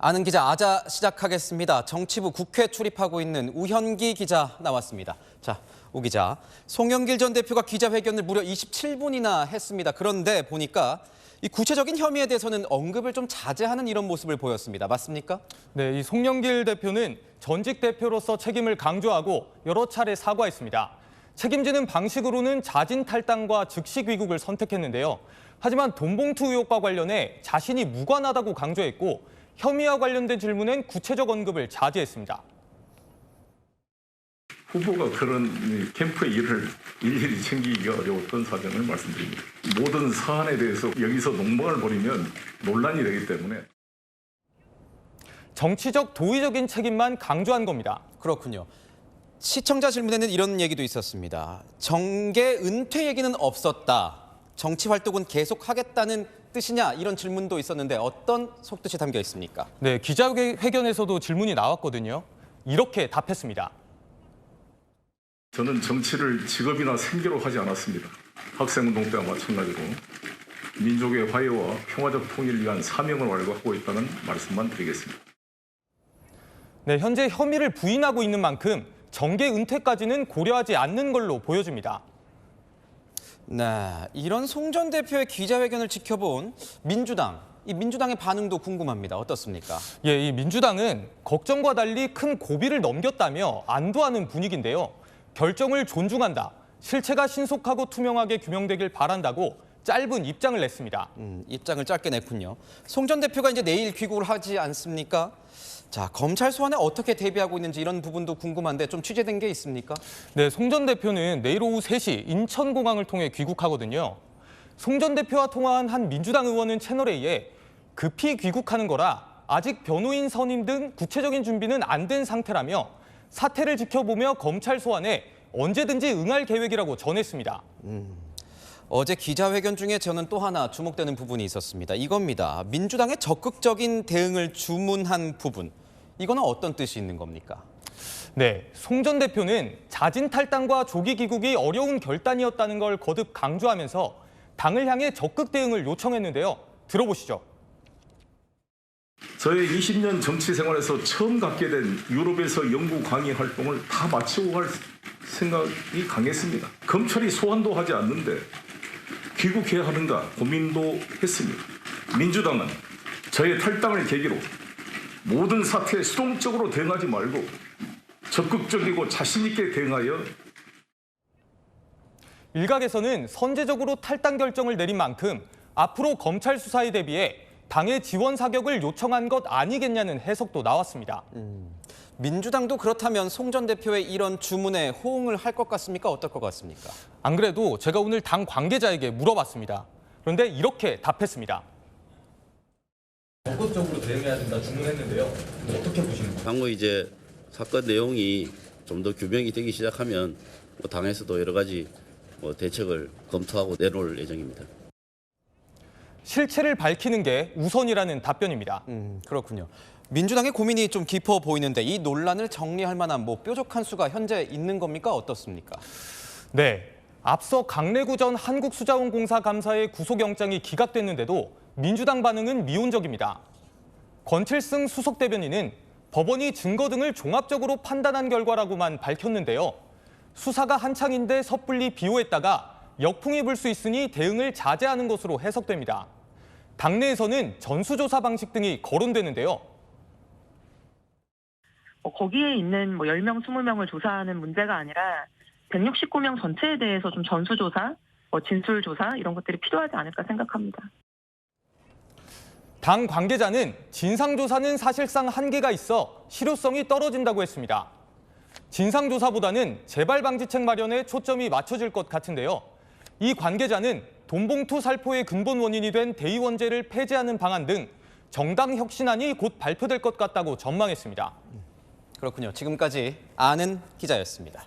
아는 기자 아자 시작하겠습니다. 정치부 국회 출입하고 있는 우현기 기자 나왔습니다. 자, 우 기자, 송영길 전 대표가 기자회견을 무려 27분이나 했습니다. 그런데 보니까 이 구체적인 혐의에 대해서는 언급을 좀 자제하는 이런 모습을 보였습니다. 맞습니까? 네, 이 송영길 대표는 전직 대표로서 책임을 강조하고 여러 차례 사과했습니다. 책임지는 방식으로는 자진 탈당과 즉시 귀국을 선택했는데요. 하지만 돈봉투 의혹과 관련해 자신이 무관하다고 강조했고 혐의와 관련된 질문엔 구체적 언급을 자제했습니다. 후보가 그런 캠프의 일을 일일이 챙기기가 어려웠던 사정을 말씀드립니다. 모든 사안에 대해서 여기서 농방을 벌이면 논란이 되기 때문에. 정치적 도의적인 책임만 강조한 겁니다. 그렇군요. 시청자 질문에는 이런 얘기도 있었습니다. 정계 은퇴 얘기는 없었다. 정치 활동은 계속하겠다는 뜻이냐 이런 질문도 있었는데 어떤 속뜻이 담겨 있습니까? 네, 기자회견에서도 질문이 나왔거든요. 이렇게 답했습니다. 저는 정치를 직업이나 생계로 하지 않았습니다. 학생운동 때와 마찬가지로 민족의 화해와 평화적 통일을 위한 사명을 완료하고 있다는 말씀만 드리겠습니다. 네, 현재 혐의를 부인하고 있는 만큼 정계 은퇴까지는 고려하지 않는 걸로 보여집니다. 네, 이런 송 전 대표의 기자회견을 지켜본 민주당, 이 민주당의 반응도 궁금합니다. 어떻습니까? 예, 이 민주당은 걱정과 달리 큰 고비를 넘겼다며 안도하는 분위기인데요. 결정을 존중한다, 실체가 신속하고 투명하게 규명되길 바란다고 짧은 입장을 냈습니다. 입장을 짧게 냈군요. 송 전 대표가 이제 내일 귀국을 하지 않습니까? 자, 검찰 소환에 어떻게 대비하고 있는지 이런 부분도 궁금한데 좀 취재된 게 있습니까? 네, 송 전 대표는 내일 오후 3시 인천공항을 통해 귀국하거든요. 송 전 대표와 통화한 한 민주당 의원은 채널A에 급히 귀국하는 거라 아직 변호인 선임 등 구체적인 준비는 안 된 상태라며 사태를 지켜보며 검찰 소환에 언제든지 응할 계획이라고 전했습니다. 어제 기자회견 중에 저는 또 하나 주목되는 부분이 있었습니다. 이겁니다. 민주당의 적극적인 대응을 주문한 부분. 이거는 어떤 뜻이 있는 겁니까? 네, 송 전 대표는 자진 탈당과 조기 귀국이 어려운 결단이었다는 걸 거듭 강조하면서 당을 향해 적극 대응을 요청했는데요. 들어보시죠. 저의 20년 정치 생활에서 처음 갖게 된 유럽에서 연구 강의 활동을 다 마치고 갈 생각이 강했습니다. 검찰이 소환도 하지 않는데 귀국해야 하는가 고민도 했습니다. 민주당은 저의 탈당을 계기로 모든 사태에 수동적으로 대응하지 말고 적극적이고 자신 있게 대응하여 일각에서는 선제적으로 탈당 결정을 내린 만큼 앞으로 검찰 수사에 대비해 당의 지원 사격을 요청한 것 아니겠냐는 해석도 나왔습니다. 민주당도 그렇다면 송 전 대표의 이런 주문에 호응을 할 것 같습니까? 어떨 것 같습니까? 안 그래도 제가 오늘 당 관계자에게 물어봤습니다. 그런데 이렇게 답했습니다. 적극적으로 대응해야 된다 주문했는데요. 어떻게 보시는 거예요? 향후 이제 사건 내용이 좀 더 규명이 되기 시작하면 당에서도 여러 가지 대책을 검토하고 내놓을 예정입니다. 실체를 밝히는 게 우선이라는 답변입니다. 그렇군요. 민주당의 고민이 좀 깊어 보이는데 이 논란을 정리할 만한 뾰족한 수가 현재 있는 겁니까? 어떻습니까? 네, 앞서 강래구 전 한국수자원공사 감사의 구속영장이 기각됐는데도 민주당 반응은 미온적입니다. 권칠승 수석 대변인은 법원이 증거 등을 종합적으로 판단한 결과라고만 밝혔는데요. 수사가 한창인데 섣불리 비호했다가 역풍이 불 수 있으니 대응을 자제하는 것으로 해석됩니다. 당내에서는 전수조사 방식 등이 거론되는데요. 거기에 있는 10명, 20명을 조사하는 문제가 아니라 169명 전체에 대해서 좀 전수조사, 진술조사 이런 것들이 필요하지 않을까 생각합니다. 당 관계자는 진상조사는 사실상 한계가 있어 실효성이 떨어진다고 했습니다. 진상조사보다는 재발방지책 마련에 초점이 맞춰질 것 같은데요. 이 관계자는 돈봉투 살포의 근본 원인이 된 대의원제를 폐지하는 방안 등 정당 혁신안이 곧 발표될 것 같다고 전망했습니다. 그렇군요. 지금까지 아는 기자였습니다.